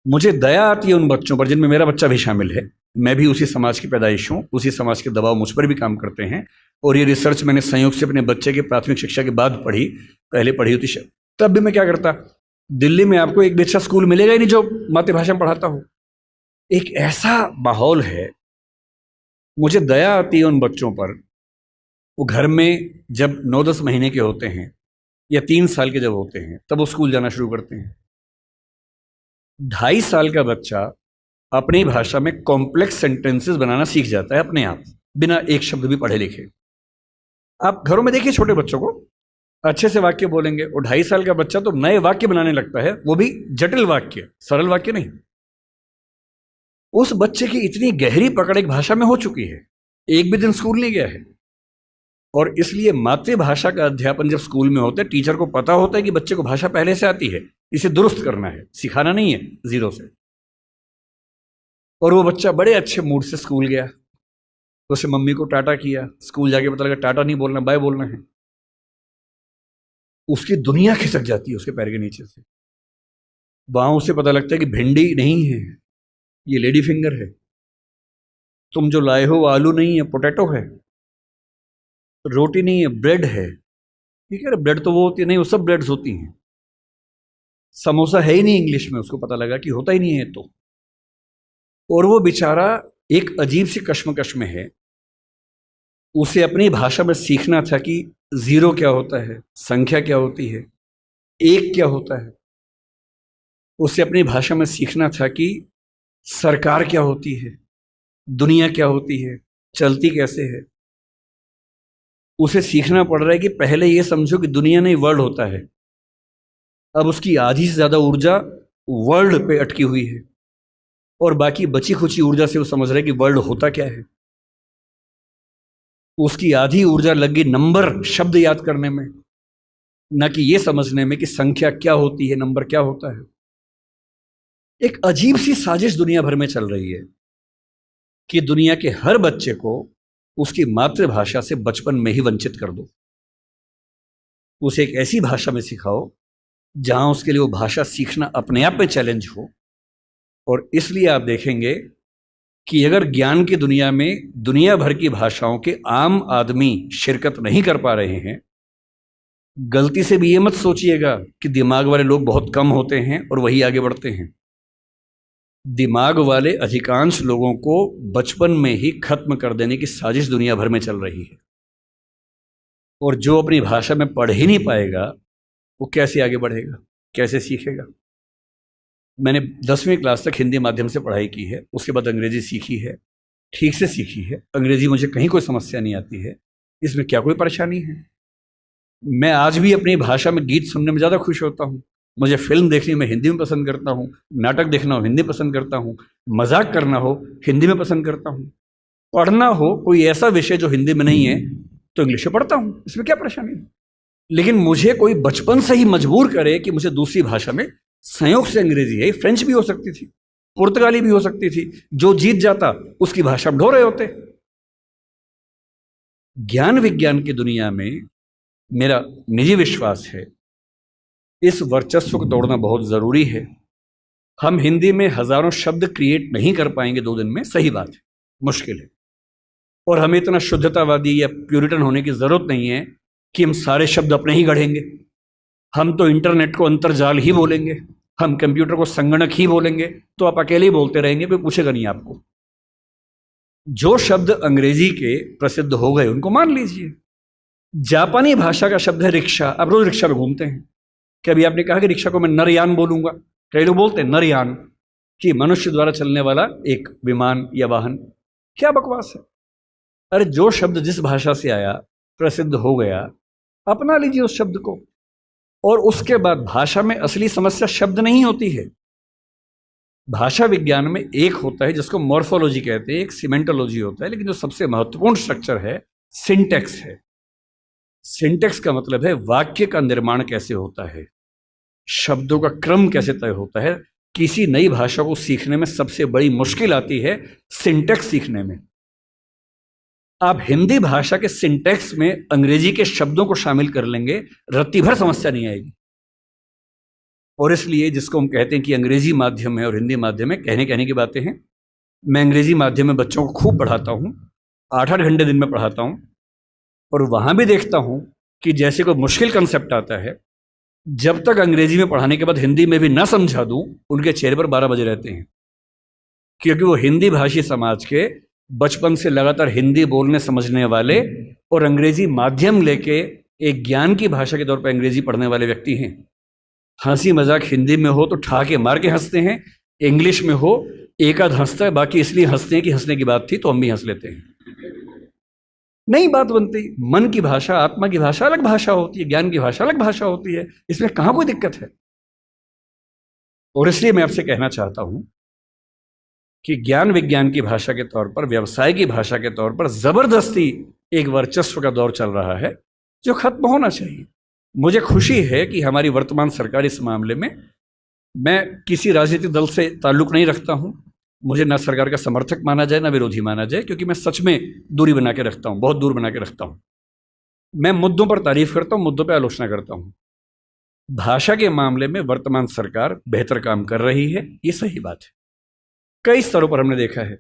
मुझे दया आती है उन बच्चों पर जिनमें मेरा बच्चा भी शामिल है। मैं भी उसी समाज की पैदाइश हूँ, उसी समाज के दबाव मुझ पर भी काम करते हैं। और ये रिसर्च मैंने संयोग से अपने बच्चे के प्राथमिक शिक्षा के बाद पढ़ी, पहले पढ़ी होती तब भी मैं क्या करता, दिल्ली में आपको एक भी अच्छा स्कूल मिलेगा ही नहीं जो मातृभाषा में पढ़ाता हो। एक ऐसा माहौल है, मुझे दया आती है उन बच्चों पर। वो घर में जब 9-10 महीने के होते हैं या 3 साल के जब होते हैं तब वो स्कूल जाना शुरू करते हैं। 2.5 साल का बच्चा अपनी भाषा में कॉम्प्लेक्स सेंटेंसेस बनाना सीख जाता है अपने आप, बिना एक शब्द भी पढ़े लिखे। आप घरों में देखिए छोटे बच्चों को, अच्छे से वाक्य बोलेंगे। और 2.5 साल का बच्चा तो नए वाक्य बनाने लगता है, वो भी जटिल वाक्य, सरल वाक्य नहीं। उस बच्चे की इतनी गहरी पकड़ एक भाषा में हो चुकी है, एक भी दिन स्कूल नहीं गया है। और इसलिए मातृभाषा का अध्यापन जब स्कूल में होता है, टीचर को पता होता है कि बच्चे को भाषा पहले से आती है, इसे दुरुस्त करना है, सिखाना नहीं है जीरो से। और वो बच्चा बड़े अच्छे मूड से स्कूल गया, उसे मम्मी को टाटा किया, स्कूल जाके पता लगा टाटा नहीं बोलना, बाय बोलना है। उसकी दुनिया खिसक जाती है उसके पैर के नीचे से। वहां उसे पता लगता है कि भिंडी नहीं है, ये लेडी फिंगर है। तुम जो लाए हो वो आलू नहीं है, पोटैटो है। रोटी नहीं है, ब्रेड है। ठीक है, ब्रेड तो वो होती है नहीं, वो सब ब्रेड्स होती हैं। समोसा है ही नहीं इंग्लिश में, उसको पता लगा कि होता ही नहीं है तो। और वो बेचारा एक अजीब सी कश्मकश में है। उसे अपनी भाषा में सीखना था कि जीरो क्या होता है, संख्या क्या होती है, एक क्या होता है। उसे अपनी भाषा में सीखना था कि सरकार क्या होती है, दुनिया क्या होती है, चलती कैसे है। उसे सीखना पड़ रहा है कि पहले ये समझो कि दुनिया नहीं वर्ल्ड होता है। अब उसकी आधी से ज्यादा ऊर्जा वर्ल्ड पे अटकी हुई है और बाकी बची खुची ऊर्जा से वो समझ रहा है कि वर्ल्ड होता क्या है। उसकी आधी ऊर्जा लगी नंबर शब्द याद करने में, न कि ये समझने में कि संख्या क्या होती है, नंबर क्या होता है। एक अजीब सी साजिश दुनिया भर में चल रही है कि दुनिया के हर बच्चे को उसकी मातृभाषा से बचपन में ही वंचित कर दो। उसे एक ऐसी भाषा में सिखाओ जहां उसके लिए वो भाषा सीखना अपने आप में चैलेंज हो। और इसलिए आप देखेंगे कि अगर ज्ञान की दुनिया में दुनिया भर की भाषाओं के आम आदमी शिरकत नहीं कर पा रहे हैं, गलती से भी ये मत सोचिएगा कि दिमाग वाले लोग बहुत कम होते हैं और वही आगे बढ़ते हैं। दिमाग वाले अधिकांश लोगों को बचपन में ही खत्म कर देने की साजिश दुनिया भर में चल रही है। और जो अपनी भाषा में पढ़ ही नहीं पाएगा, वो कैसे आगे बढ़ेगा, कैसे सीखेगा। मैंने 10वीं क्लास तक हिंदी माध्यम से पढ़ाई की है, उसके बाद अंग्रेजी सीखी है, ठीक से सीखी है। अंग्रेजी मुझे कहीं कोई समस्या नहीं आती है, इसमें क्या कोई परेशानी है। मैं आज भी अपनी भाषा में गीत सुनने में ज़्यादा खुश होता हूँ। मुझे फिल्म देखनी मैं हिंदी में पसंद करता हूँ, नाटक देखना हो हिंदी पसंद करता हूँ, मजाक करना हो हिंदी में पसंद करता हूँ, पढ़ना हो कोई ऐसा विषय जो हिंदी में नहीं है तो इंग्लिश में पढ़ता हूँ, इसमें क्या परेशानी है। लेकिन मुझे कोई बचपन से ही मजबूर करे कि मुझे दूसरी भाषा में, संयोग से अंग्रेजी है, फ्रेंच भी हो सकती थी, पुर्तगाली भी हो सकती थी, जो जीत जाता उसकी भाषा ढो रहे होते। ज्ञान विज्ञान की दुनिया में मेरा निजी विश्वास है इस वर्चस्व को तोड़ना बहुत जरूरी है। हम हिंदी में हजारों शब्द क्रिएट नहीं कर पाएंगे 2 दिन में, सही बात है, मुश्किल है। और हमें इतना शुद्धतावादी या प्यूरिटन होने की जरूरत नहीं है कि हम सारे शब्द अपने ही गढ़ेंगे। हम तो इंटरनेट को अंतर्जाल ही बोलेंगे, हम कंप्यूटर को संगणक ही बोलेंगे, तो आप अकेले ही बोलते रहेंगे, कोई पूछेगा नहीं आपको। जो शब्द अंग्रेजी के प्रसिद्ध हो गए उनको मान लीजिए। जापानी भाषा का शब्द है रिक्शा, आप रोज रिक्शा में घूमते हैं, कभी आपने कहा कि रिक्शा को मैं नरयान बोलूंगा? कई लोग बोलते हैं नरयान, कि मनुष्य द्वारा चलने वाला एक विमान या वाहन। क्या बकवास है। अरे जो शब्द जिस भाषा से आया, प्रसिद्ध हो गया, अपना लीजिए उस शब्द को। और उसके बाद भाषा में असली समस्या शब्द नहीं होती है। भाषा विज्ञान में एक होता है जिसको मॉर्फोलॉजी कहते हैं, एक सिमेंटोलॉजी होता है, लेकिन जो सबसे महत्वपूर्ण स्ट्रक्चर है सिंटेक्स है। सिंटेक्स का मतलब है वाक्य का निर्माण कैसे होता है, शब्दों का क्रम कैसे तय होता है। किसी नई भाषा को सीखने में सबसे बड़ी मुश्किल आती है सिंटेक्स सीखने में। आप हिंदी भाषा के सिंटेक्स में अंग्रेजी के शब्दों को शामिल कर लेंगे, रत्ती भर समस्या नहीं आएगी। और इसलिए जिसको हम कहते हैं कि अंग्रेजी माध्यम है और हिंदी माध्यम है, कहने की बातें हैं। मैं अंग्रेजी माध्यम में बच्चों को खूब पढ़ाता हूँ, 8-8 घंटे दिन में पढ़ाता हूँ, और वहाँ भी देखता हूँ कि जैसे कोई मुश्किल कंसेप्ट आता है, जब तक अंग्रेजी में पढ़ाने के बाद हिंदी में भी ना समझा दूँ, उनके चेहरे पर 12 बजे रहते हैं, क्योंकि वो हिंदी भाषी समाज के बचपन से लगातार हिंदी बोलने समझने वाले और अंग्रेजी माध्यम लेके एक ज्ञान की भाषा के तौर पर अंग्रेजी पढ़ने वाले व्यक्ति हैं। हंसी मजाक हिंदी में हो तो ठहाके मार के हंसते हैं, इंग्लिश में हो एक आध हंसता है, बाकी इसलिए हंसते हैं कि हंसने की बात थी तो हम भी हंस लेते हैं। नई बात बनती। मन की भाषा, आत्मा की भाषा अलग भाषा होती है, ज्ञान की भाषा अलग भाषा होती है, इसमें कहाँ कोई दिक्कत है। और इसलिए मैं आपसे कहना चाहता हूं कि ज्ञान विज्ञान की भाषा के तौर पर, व्यवसाय की भाषा के तौर पर जबरदस्ती एक वर्चस्व का दौर चल रहा है जो खत्म होना चाहिए। मुझे खुशी है कि हमारी वर्तमान सरकार इस मामले में, मैं किसी राजनीतिक दल से ताल्लुक नहीं रखता हूं, मुझे ना सरकार का समर्थक माना जाए ना विरोधी माना जाए, क्योंकि मैं सच में दूरी बना के रखता हूं, बहुत दूर बना के रखता हूं। मैं मुद्दों पर तारीफ करता हूं, मुद्दों पर आलोचना करता हूं। भाषा के मामले में वर्तमान सरकार बेहतर काम कर रही है, ये सही बात है। कई स्तरों पर हमने देखा है।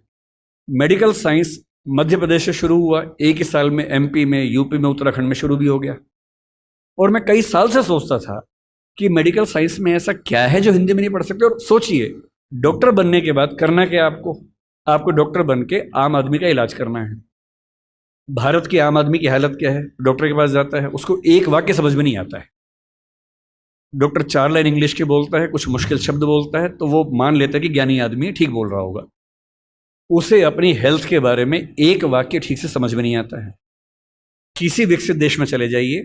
मेडिकल साइंस मध्य प्रदेश से शुरू हुआ, एक ही साल में एमपी में, यूपी में, उत्तराखंड में शुरू भी हो गया। और मैं कई साल से सोचता था कि मेडिकल साइंस में ऐसा क्या है जो हिंदी में नहीं पढ़ सकते। और सोचिए, डॉक्टर बनने के बाद करना क्या आपको डॉक्टर बन के आम आदमी का इलाज करना है। भारत के आम आदमी की हालत क्या है? डॉक्टर के पास जाता है, उसको एक वाक्य समझ में नहीं आता है। डॉक्टर 4 लाइन इंग्लिश के बोलता है, कुछ मुश्किल शब्द बोलता है, तो वो मान लेता है कि ज्ञानी आदमी है, ठीक बोल रहा होगा। उसे अपनी हेल्थ के बारे में एक वाक्य ठीक से समझ में नहीं आता है। किसी विकसित देश में चले जाइए,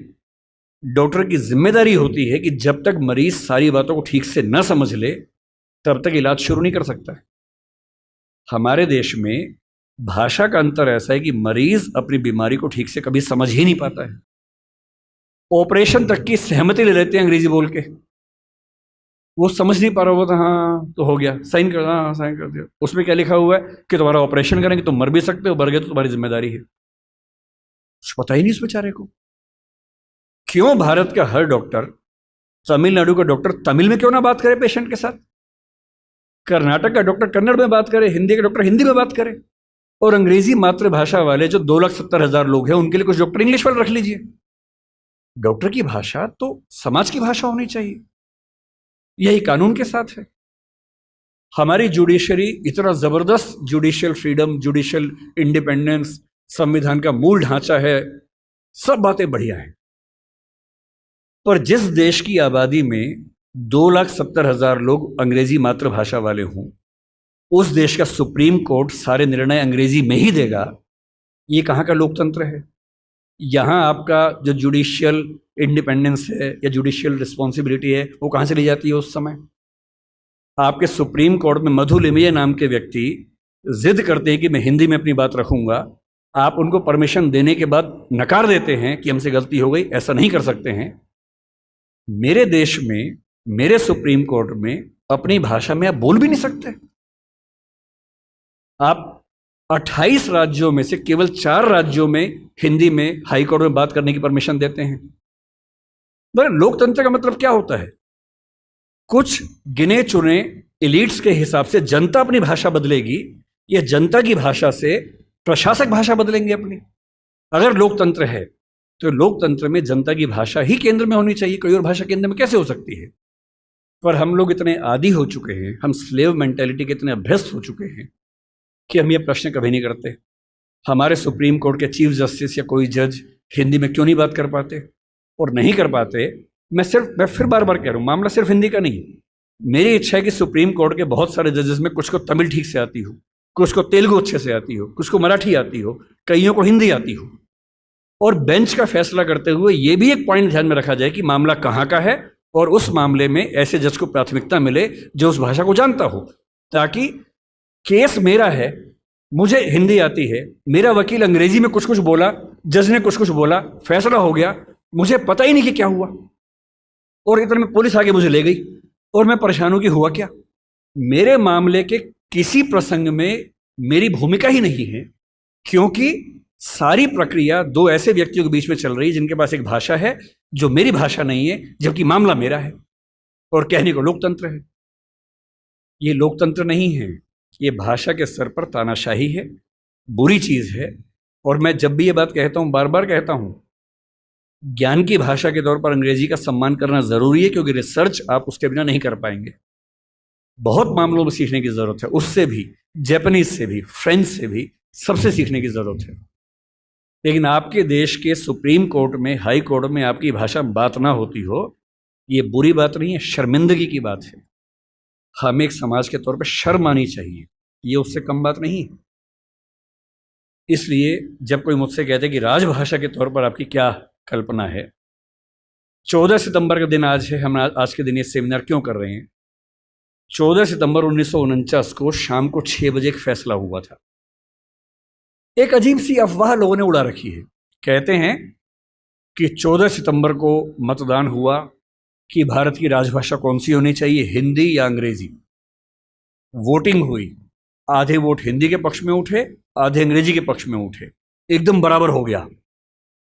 डॉक्टर की जिम्मेदारी होती है कि जब तक मरीज सारी बातों को ठीक से न समझ ले तब तक इलाज शुरू नहीं कर सकता है। हमारे देश में भाषा का अंतर ऐसा है कि मरीज अपनी बीमारी को ठीक से कभी समझ ही नहीं पाता है। ऑपरेशन तक की सहमति ले लेते हैं अंग्रेजी बोल के, वो समझ नहीं पा रहा होता, हाँ तो हो गया, साइन कर, हाँ साइन कर दिया। उसमें क्या लिखा हुआ है कि तुम्हारा ऑपरेशन करेंगे, तुम मर भी सकते हो, मर गए तो तुम्हारी जिम्मेदारी है। कुछ पता ही नहीं उस बेचारे को। क्यों भारत का हर डॉक्टर, तमिलनाडु का डॉक्टर तमिल में क्यों ना बात करे पेशेंट के साथ, कर्नाटक का डॉक्टर कन्नड़ में बात करे, हिंदी का डॉक्टर हिंदी में बात करे, और अंग्रेजी मातृभाषा वाले जो 2,70,000 लोग हैं उनके लिए कुछ डॉक्टर इंग्लिश वाले रख लीजिए। डॉक्टर की भाषा तो समाज की भाषा होनी चाहिए, यही कानून के साथ है। हमारी जुडिशरी इतना जबरदस्त जुडिशियल फ्रीडम, जुडिशियल इंडिपेंडेंस, संविधान का मूल ढांचा है, सब बातें बढ़िया हैं। पर जिस देश की आबादी में 2,70,000 लोग अंग्रेजी मातृभाषा वाले हों, उस देश का सुप्रीम कोर्ट सारे निर्णय अंग्रेजी में ही देगा, ये कहाँ का लोकतंत्र है? यहाँ आपका जो जुडिशियल इंडिपेंडेंस है या जुडिशियल रिस्पॉन्सिबिलिटी है वो कहाँ से ली जाती है? उस समय आपके सुप्रीम कोर्ट में मधु लिमये नाम के व्यक्ति जिद करते हैं कि मैं हिंदी में अपनी बात रखूंगा, आप उनको परमिशन देने के बाद नकार देते हैं कि हमसे गलती हो गई, ऐसा नहीं कर सकते हैं। मेरे देश में, मेरे सुप्रीम कोर्ट में अपनी भाषा में आप बोल भी नहीं सकते। आप 28 राज्यों में से केवल 4 राज्यों में हिंदी में हाई कोर्ट में बात करने की परमिशन देते हैं। लोकतंत्र का मतलब क्या होता है? कुछ गिने चुने एलिट्स के हिसाब से जनता अपनी भाषा बदलेगी, या जनता की भाषा से प्रशासक भाषा बदलेंगे अपनी। अगर लोकतंत्र है तो लोकतंत्र में जनता की भाषा ही केंद्र में होनी चाहिए, कोई और भाषा केंद्र में कैसे हो सकती है? पर हम लोग इतने आदी हो चुके हैं, हम स्लेव मेंटेलिटी के इतने अभ्यस्त हो चुके हैं कि हम ये प्रश्न कभी नहीं करते। हमारे सुप्रीम कोर्ट के चीफ जस्टिस या कोई जज हिंदी में क्यों नहीं बात कर पाते? और नहीं कर पाते, मैं फिर बार बार कह रहा हूँ, मामला सिर्फ हिंदी का नहीं। मेरी इच्छा है कि सुप्रीम कोर्ट के बहुत सारे जजेस में कुछ को तमिल ठीक से आती हो, कुछ को तेलुगु अच्छे से आती हो, कुछ को मराठी आती हो, कईयों को हिंदी आती हो। और बेंच का फैसला करते हुए ये भी एक पॉइंट ध्यान में रखा जाए कि मामला कहाँ का है, और उस मामले में ऐसे जज को प्राथमिकता मिले जो उस भाषा को जानता हो, ताकि केस मेरा है, मुझे हिंदी आती है, मेरा वकील अंग्रेजी में कुछ कुछ बोला, जज ने कुछ कुछ बोला, फैसला हो गया, मुझे पता ही नहीं कि क्या हुआ, और इतने में पुलिस आगे मुझे ले गई और मैं परेशान हूं कि हुआ क्या। मेरे मामले के किसी प्रसंग में मेरी भूमिका ही नहीं है, क्योंकि सारी प्रक्रिया 2 ऐसे व्यक्तियों के बीच में चल रही है जिनके पास एक भाषा है जो मेरी भाषा नहीं है, जबकि मामला मेरा है। और कहने को लोकतंत्र है। ये लोकतंत्र नहीं है, ये भाषा के स्तर पर तानाशाही है, बुरी चीज है। और मैं जब भी ये बात कहता हूं, बार बार कहता हूं, ज्ञान की भाषा के तौर पर अंग्रेजी का सम्मान करना जरूरी है, क्योंकि रिसर्च आप उसके बिना नहीं कर पाएंगे। बहुत मामलों में सीखने की जरूरत है, उससे भी, जापानीज से भी, फ्रेंच से भी, सबसे सीखने की जरूरत है। लेकिन आपके देश के सुप्रीम कोर्ट में, हाई कोर्ट में आपकी भाषा में बात ना होती हो, ये बुरी बात नहीं है, शर्मिंदगी की बात है। हमें एक समाज के तौर पर शर्म आनी चाहिए, ये उससे कम बात नहीं है। इसलिए जब कोई मुझसे कहते कि राजभाषा के तौर पर आपकी क्या कल्पना है, 14 सितंबर का दिन आज है, हम आज के दिन ये सेमिनार क्यों कर रहे हैं? 14 सितंबर 1949 को शाम को 6 बजे एक फैसला हुआ था। एक अजीब सी अफवाह लोगों ने उड़ा रखी है। कहते हैं कि 14 सितंबर को मतदान हुआ कि भारत की राजभाषा कौन सी होनी चाहिए, हिंदी या अंग्रेजी। वोटिंग हुई, आधे वोट हिंदी के पक्ष में उठे, आधे अंग्रेजी के पक्ष में उठे, एकदम बराबर हो गया।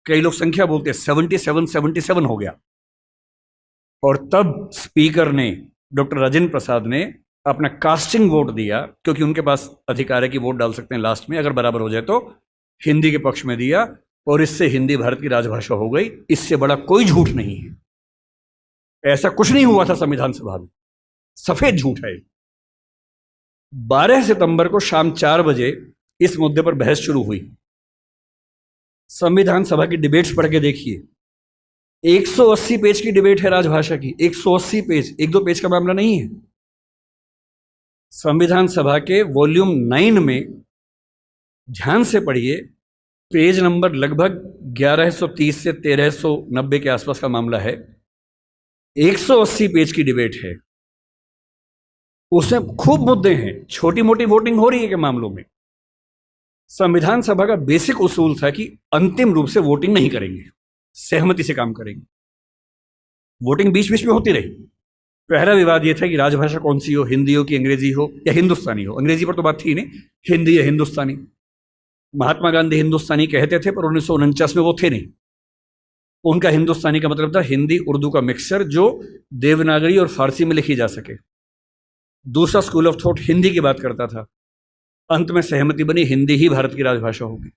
कई लोग संख्या बोलते हैं, 77 हो गया। और तब स्पीकर ने, डॉक्टर राजेंद्र प्रसाद ने अपना कास्टिंग वोट दिया, क्योंकि उनके पास अधिकार है कि वोट डाल सकते हैं लास्ट में, अगर बराबर हो जाए तो, हिंदी के पक्ष में दिया, और इससे हिंदी भारत की राजभाषा हो गई। इससे बड़ा कोई झूठ नहीं है। ऐसा कुछ नहीं हुआ था संविधान सभा में, सफेद झूठ है। 12 सितंबर को शाम 4 बजे इस मुद्दे पर बहस शुरू हुई। संविधान सभा की डिबेट्स पढ़ के देखिए, 180 पेज की डिबेट है राजभाषा की, 180 पेज, 1-2 पेज का मामला नहीं है। संविधान सभा के वॉल्यूम 9 में ध्यान से पढ़िए, पेज नंबर लगभग 1130 से 1390 के आसपास का मामला है। 180 पेज की डिबेट है, उसमें खूब मुद्दे हैं, छोटी मोटी वोटिंग हो रही है के मामलों में। संविधान सभा का बेसिक उसूल था कि अंतिम रूप से वोटिंग नहीं करेंगे, सहमति से काम करेंगे। वोटिंग बीच बीच में होती रही। पहला विवाद यह था कि राजभाषा कौन सी हो, हिंदी हो कि अंग्रेजी हो या हिंदुस्तानी हो। अंग्रेजी पर तो बात थी नहीं, हिंदी या हिंदुस्तानी। महात्मा गांधी हिंदुस्तानी कहते थे, पर 1949 में वो थे नहीं। उनका हिंदुस्तानी का मतलब था हिंदी उर्दू का मिक्सचर, जो देवनागरी और फारसी में लिखी जा सके। दूसरा स्कूल ऑफ थॉट हिंदी की बात करता था। अंत में सहमति बनी, हिंदी ही भारत की राजभाषा होगी।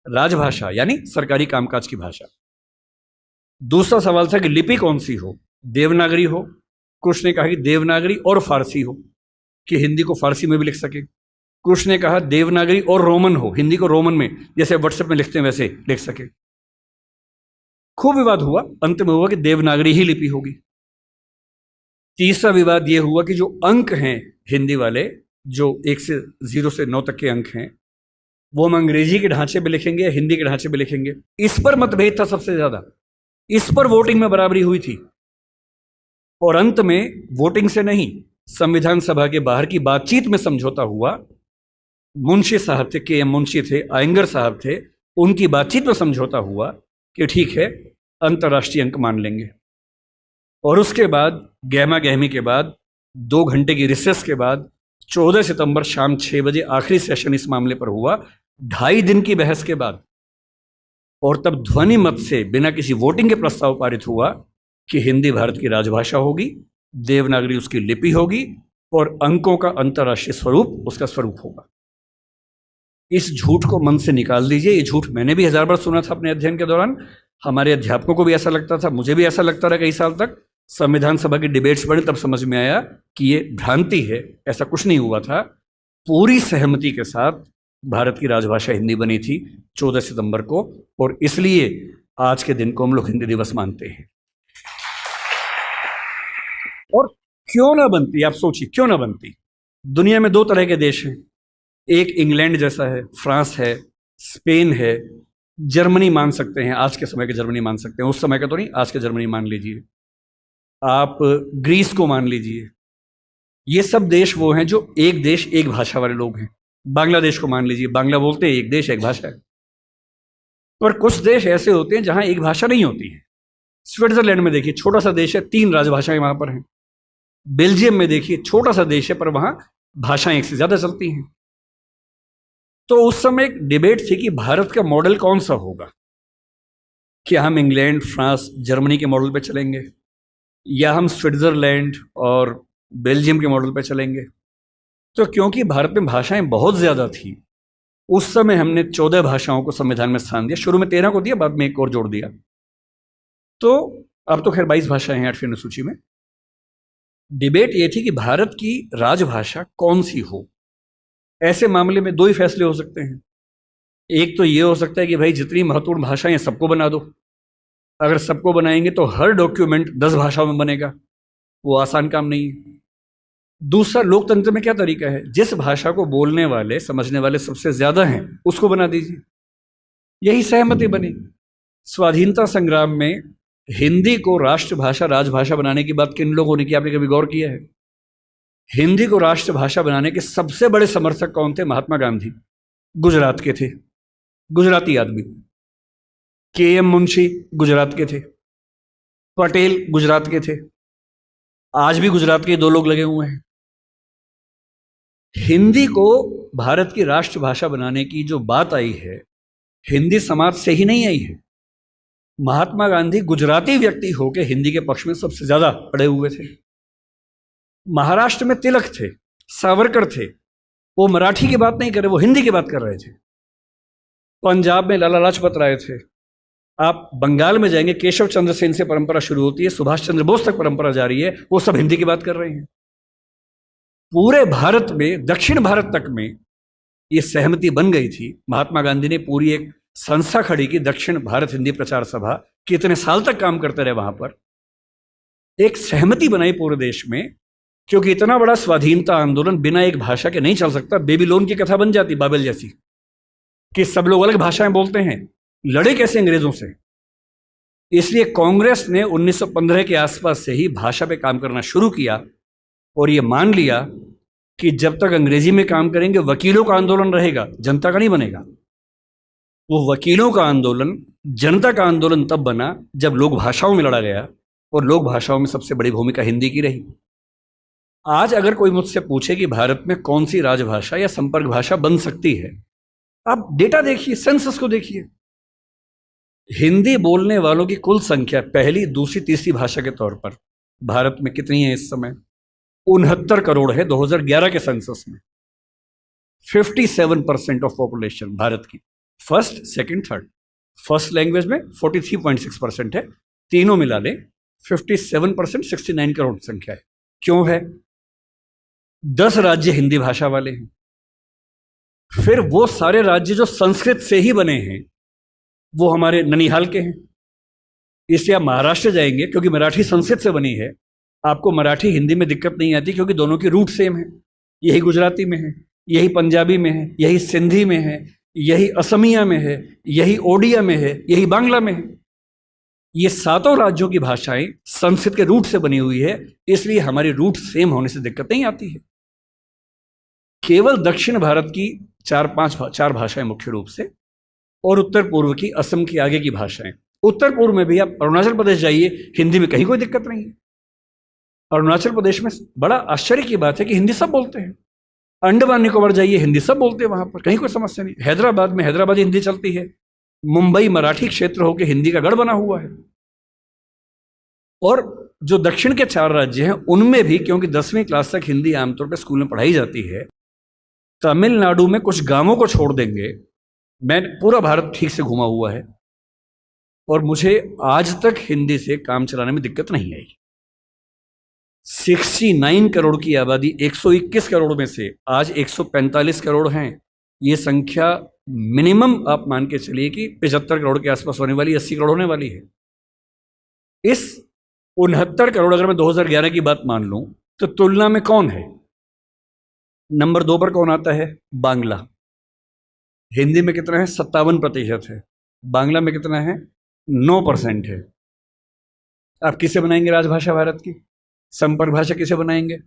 राजभाषा यानी सरकारी कामकाज की भाषा। दूसरा सवाल था कि लिपि कौन सी हो, देवनागरी हो, कुछ ने कहा कि देवनागरी और फारसी हो, कि हिंदी को फारसी में भी लिख सके। कुछ ने कहा देवनागरी और रोमन हो, हिंदी को रोमन में, जैसे व्हाट्सएप में लिखते हैं वैसे लिख सके। खूब विवाद हुआ, अंत में हुआ कि देवनागरी ही लिपि होगी। तीसरा विवाद यह हुआ कि जो अंक हैं हिंदी वाले, जो 1 से 0 से 9 तक के अंक हैं, वो हम अंग्रेजी के ढांचे में लिखेंगे या हिंदी के ढांचे में लिखेंगे। इस पर मतभेद था सबसे ज्यादा, इस पर वोटिंग में बराबरी हुई थी। और अंत में वोटिंग से नहीं, संविधान सभा के बाहर की बातचीत में समझौता हुआ। मुंशी साहब थे, के एम मुंशी थे, आयंगर साहब थे, उनकी बातचीत में समझौता हुआ कि ठीक है, अंतर्राष्ट्रीय अंक मान लेंगे। और उसके बाद गहमा गहमी के बाद, 2 घंटे की रिसेस के बाद, 14 सितंबर शाम 6 बजे आखिरी सेशन इस मामले पर हुआ, 2.5 दिन की बहस के बाद। और तब ध्वनि मत से, बिना किसी वोटिंग के प्रस्ताव पारित हुआ कि हिंदी भारत की राजभाषा होगी, देवनागरी उसकी लिपि होगी, और अंकों का अंतर्राष्ट्रीय स्वरूप उसका स्वरूप होगा। इस झूठ को मन से निकाल दीजिए। ये झूठ मैंने भी 1000 बार सुना था अपने अध्ययन के दौरान, हमारे अध्यापकों को भी ऐसा लगता था, मुझे भी ऐसा लगता रहा कई साल तक। संविधान सभा की डिबेट्स पढ़ी तब समझ में आया कि ये भ्रांति है, ऐसा कुछ नहीं हुआ था। पूरी सहमति के साथ भारत की राजभाषा हिंदी बनी थी 14 सितंबर को, और इसलिए आज के दिन को हम लोग हिंदी दिवस मानते हैं। और क्यों ना बनती, आप सोचिए क्यों ना बनती। दुनिया में 2 तरह के देश हैं, एक इंग्लैंड जैसा है, फ्रांस है, स्पेन है, जर्मनी मान सकते हैं, आज के समय के जर्मनी मान सकते हैं, उस समय का तो नहीं, आज के जर्मनी मान लीजिए, आप ग्रीस को मान लीजिए। ये सब देश वो हैं जो एक देश एक भाषा वाले लोग हैं। बांग्लादेश को मान लीजिए, बांग्ला बोलते हैं, एक देश एक भाषा है। पर कुछ देश ऐसे होते हैं जहां एक भाषा नहीं होती है। स्विट्जरलैंड में देखिए, छोटा सा देश है, 3 राजभाषाएं वहां पर हैं। बेल्जियम में देखिए, छोटा सा देश है, पर वहां भाषाएं 1 से ज्यादा चलती हैं। तो उस समय एक डिबेट थी कि भारत का मॉडल कौन सा होगा, क्या हम इंग्लैंड, फ्रांस, जर्मनी के मॉडल पे चलेंगे, या हम स्विट्ज़रलैंड और बेल्जियम के मॉडल पे चलेंगे? तो क्योंकि भारत में भाषाएं बहुत ज़्यादा थी, उस समय हमने 14 भाषाओं को संविधान में स्थान दिया। शुरू में 13 को दिया, बाद में एक और जोड़ दिया। तो अब तो खैर 22 भाषाएं हैं 8वीं अनुसूची में। डिबेट ये थी कि भारत की राजभाषा कौन सी हो। ऐसे मामले में दो ही फैसले हो सकते हैं। एक तो ये हो सकता है कि भाई जितनी महत्वपूर्ण भाषाएं हैं सबको बना दो। अगर सबको बनाएंगे तो हर डॉक्यूमेंट 10 भाषाओं में बनेगा, वो आसान काम नहीं है। दूसरा, लोकतंत्र में क्या तरीका है, जिस भाषा को बोलने वाले समझने वाले सबसे ज्यादा हैं उसको बना दीजिए। यही सहमति बनी। स्वाधीनता संग्राम में हिंदी को राष्ट्रभाषा राजभाषा बनाने की बात किन लोगों ने की, आपने कभी गौर किया है? हिंदी को राष्ट्रभाषा बनाने के सबसे बड़े समर्थक कौन थे? महात्मा गांधी, गुजरात के थे, गुजराती आदमी। के.एम. मुंशी गुजरात के थे, पटेल गुजरात के थे, आज भी गुजरात के दो लोग लगे हुए हैं। हिंदी को भारत की राष्ट्रभाषा बनाने की जो बात आई है, हिंदी समाज से ही नहीं आई है। महात्मा गांधी गुजराती व्यक्ति होकर हिंदी के पक्ष में सबसे ज्यादा अड़े हुए थे। महाराष्ट्र में तिलक थे, सावरकर थे, वो मराठी की बात नहीं कर रहे, वो हिंदी की बात कर रहे थे। पंजाब में लाला लाजपत राय थे। आप बंगाल में जाएंगे, केशव चंद्र सेन से परंपरा शुरू होती है, सुभाष चंद्र बोस तक परंपरा जारी है, वो सब हिंदी की बात कर रहे हैं। पूरे भारत में, दक्षिण भारत तक में ये सहमति बन गई थी। महात्मा गांधी ने पूरी एक संस्था खड़ी की, दक्षिण भारत हिंदी प्रचार सभा, कितने साल तक काम करते रहे वहां पर। एक सहमति बनाई पूरे देश में, क्योंकि इतना बड़ा स्वाधीनता आंदोलन बिना एक भाषा के नहीं चल सकता। बेबीलोन की कथा बन जाती, बाबेल जैसी, कि सब लोग अलग भाषाएं बोलते हैं, लड़े कैसे अंग्रेजों से। इसलिए कांग्रेस ने 1915 के आसपास से ही भाषा पे काम करना शुरू किया और ये मान लिया कि जब तक अंग्रेजी में काम करेंगे वकीलों का आंदोलन रहेगा, जनता का नहीं बनेगा। वो वकीलों का आंदोलन जनता का आंदोलन तब बना जब लोक भाषाओं में लड़ा गया, और लोक भाषाओं में सबसे बड़ी भूमिका हिंदी की रही। आज अगर कोई मुझसे पूछे कि भारत में कौन सी राजभाषा या संपर्क भाषा बन सकती है, आप डेटा देखिए, सेंसस को देखिए। हिंदी बोलने वालों की कुल संख्या पहली, दूसरी, तीसरी भाषा के तौर पर भारत में कितनी है इस समय? 69 करोड़ है 2011 के सेंसस में। 57% ऑफ पॉपुलेशन भारत की, first, second, third. First language में 43.6% है, तीनों मिला लें 57%, 69 करोड़ संख्या है। क्यों है? 10 राज्य हिंदी भाषा वाले हैं। फिर वो सारे राज्य जो संस्कृत से ही बने हैं, वो हमारे ननिहाल के हैं। इसलिए आप महाराष्ट्र जाएंगे, क्योंकि मराठी संस्कृत से बनी है, आपको मराठी हिंदी में दिक्कत नहीं आती, क्योंकि दोनों की रूट सेम है। यही गुजराती में है, यही पंजाबी में है, यही सिंधी में है, यही असमिया में है, यही ओडिया में है, यही बांग्ला में है। ये सातों राज्यों की भाषाएं संस्कृत के रूट से बनी हुई है, इसलिए हमारी रूट सेम होने से दिक्कत नहीं आती है। केवल दक्षिण भारत की चार भाषाएं मुख्य रूप से, और उत्तर पूर्व की, असम की आगे की भाषाएं। उत्तर पूर्व में भी आप अरुणाचल प्रदेश जाइए, हिंदी में कहीं कोई दिक्कत नहीं है। अरुणाचल प्रदेश में बड़ा आश्चर्य की बात है कि हिंदी सब बोलते हैं। अंडमान निकोबार जाइए, हिंदी सब बोलते हैं, वहां पर कहीं कोई समस्या नहीं। हैदराबाद में हैदराबादी हिंदी चलती है। मुंबई मराठी क्षेत्र होकर हिंदी का गढ़ बना हुआ है। और जो दक्षिण के 4 राज्य हैं उनमें भी, क्योंकि 10वीं क्लास तक हिंदी आमतौर पर स्कूल में पढ़ाई जाती है, तमिलनाडु में कुछ गांवों को छोड़ देंगे, मैं पूरा भारत ठीक से घुमा हुआ है, और मुझे आज तक हिंदी से काम चलाने में दिक्कत नहीं आई। 69 करोड़ की आबादी, 121 करोड़ में से आज 145 करोड़ हैं। ये संख्या मिनिमम आप मान के चलिए कि 75 करोड़ के आसपास होने वाली, 80 करोड़ होने वाली है। इस 69 करोड़ अगर मैं 2011 की बात मान लूं, तो तुलना में कौन है? नंबर 2 पर कौन आता है? बांग्ला। हिंदी में कितना है? 57% है। बांग्ला में कितना है? 9% है। आप किसे बनाएंगे राजभाषा भारत की? संपर्क भाषा किसे बनाएंगे?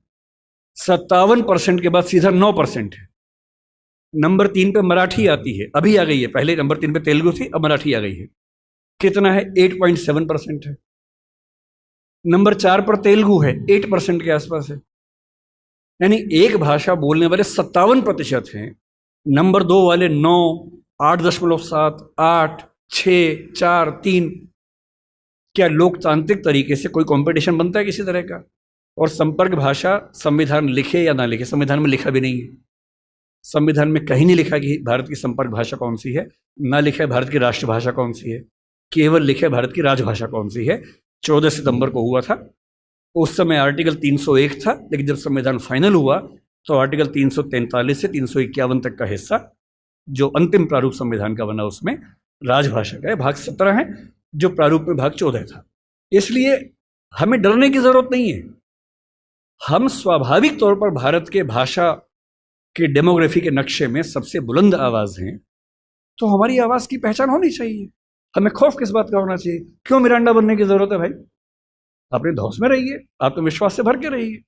57% के बाद सीधा 9% है। नंबर 3 पे मराठी आती है, अभी आ गई है। पहले नंबर 3 पे तेलुगु थी, अब मराठी आ गई है। कितना है? 8.7% है। नंबर 4 पर तेलुगु है, 8% के आसपास है। यानी एक भाषा बोलने वाले 57% हैं, नंबर 2 वाले 9, 8.7, 8, 6, 4, 3। क्या लोकतांत्रिक तरीके से कोई कंपटीशन बनता है किसी तरह का? और संपर्क भाषा संविधान लिखे या ना लिखे, संविधान में लिखा भी नहीं है। संविधान में कहीं नहीं लिखा कि भारत की संपर्क भाषा कौन सी है, ना लिखा है भारत की राष्ट्रभाषा कौन सी है, केवल लिखा है भारत की राजभाषा कौन सी है। 14 सितंबर को हुआ था, उस समय आर्टिकल 301 था, लेकिन जब संविधान फाइनल हुआ तो आर्टिकल 343 से 351 तक का हिस्सा जो अंतिम प्रारूप संविधान का बना उसमें राजभाषा का है। भाग 17 है, जो प्रारूप में भाग 14 था। इसलिए हमें डरने की जरूरत नहीं है। हम स्वाभाविक तौर पर भारत के भाषा के डेमोग्राफी के नक्शे में सबसे बुलंद आवाज हैं, तो हमारी आवाज की पहचान होनी चाहिए। हमें खौफ किस बात का होना चाहिए? क्यों मिरांडा बनने की जरूरत है भाई? अपने धौस में रहिए, आत्मविश्वास से भर के रहिए।